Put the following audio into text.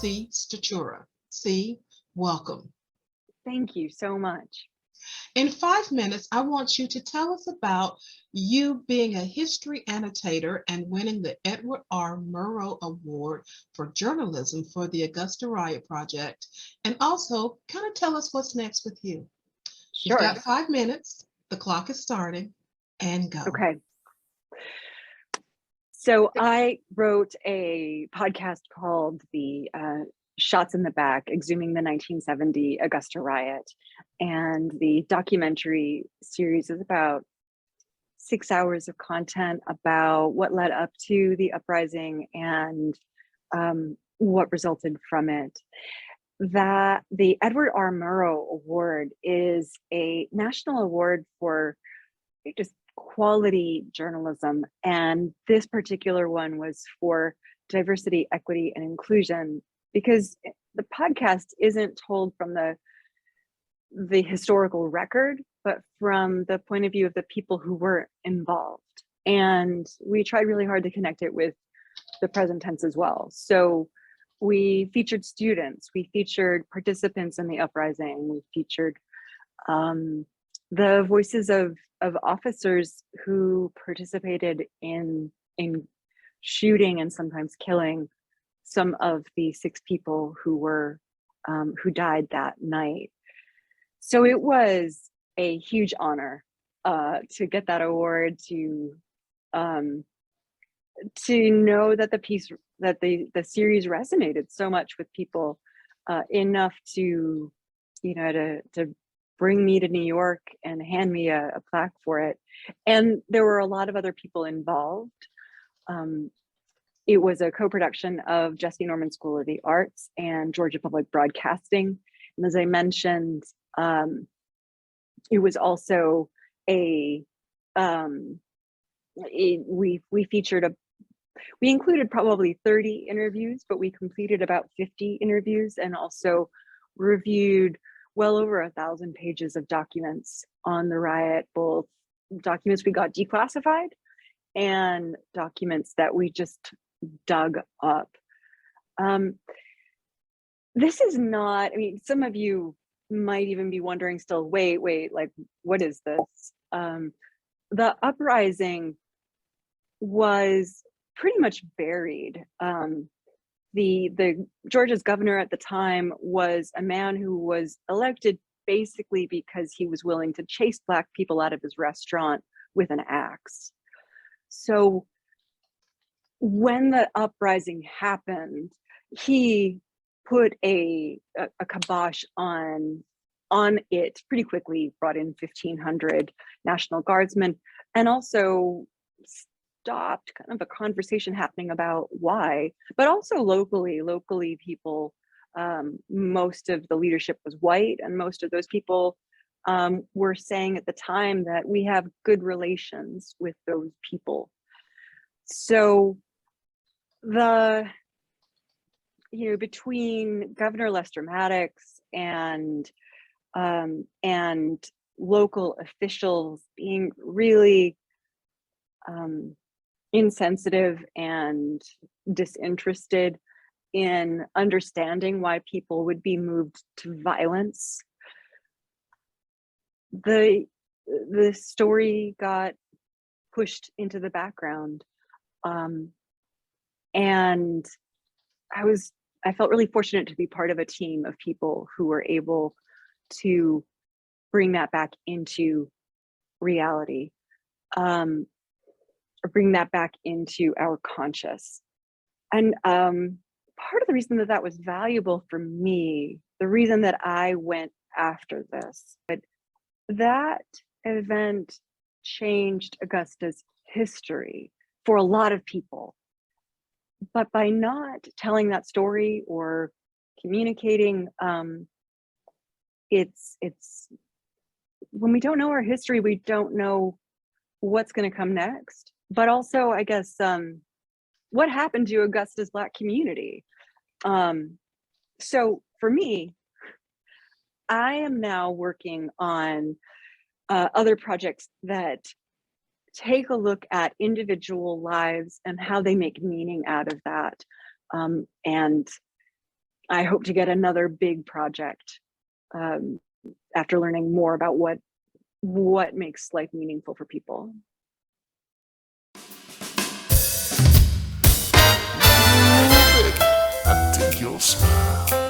C. Stachura. C. Welcome. Thank you so much. In 5 minutes, I want you to tell us about you being a history annotator and winning the Edward R. Murrow Award for Journalism for the Augusta Riot Project, and also kind of tell us what's next with you. You've Sure. got 5 minutes, the clock is starting, and go. Okay. So I wrote a podcast called The Shots in the Back, Exhuming the 1970 Augusta Riot. And the documentary series is about 6 hours of content about what led up to the uprising and what resulted from it. That the Edward R. Murrow Award is a national award for just quality journalism. And this particular one was for diversity, equity, and inclusion, because the podcast isn't told from the historical record, but from the point of view of the people who were involved. And we tried really hard to connect it with the present tense as well. So we featured students, we featured participants in the uprising, we featured the voices of officers who participated in shooting and sometimes killing some of the 6 people who died that night. So it was a huge honor to get that award, to know that the series resonated so much with people, enough to bring me to New York and hand me a plaque for it. And there were a lot of other people involved. It was a co-production of Jesse Norman School of the Arts and Georgia Public Broadcasting. And as I mentioned, it was also we included probably 30 interviews, but we completed about 50 interviews and also reviewed well over 1,000 pages of documents on the riot, both documents we got declassified and documents that we just dug up. This is not, I mean, some of you might even be wondering still, wait, like, what is this? The uprising was pretty much buried. The Georgia's governor at the time was a man who was elected basically because he was willing to chase Black people out of his restaurant with an axe. So when the uprising happened, he put a kibosh on it pretty quickly, brought in 1,500 National Guardsmen, and also stopped kind of a conversation happening about why, but also locally people, most of the leadership was white, and most of those people were saying at the time that we have good relations with those people. So between Governor Lester Maddox and local officials being really insensitive and disinterested in understanding why people would be moved to violence, the story got pushed into the background. And I felt really fortunate to be part of a team of people who were able to bring that back into reality, or bring that back into our conscious. And part of the reason that was valuable for me, the reason that I went after this, but that event changed Augusta's history for a lot of people. But by not telling that story or communicating, it's when we don't know our history, we don't know what's going to come next. But also, I guess, what happened to Augusta's Black community? So for me, I am now working on other projects that take a look at individual lives and how they make meaning out of that, and I hope to get another big project after learning more about what makes life meaningful for people. I dig your smile.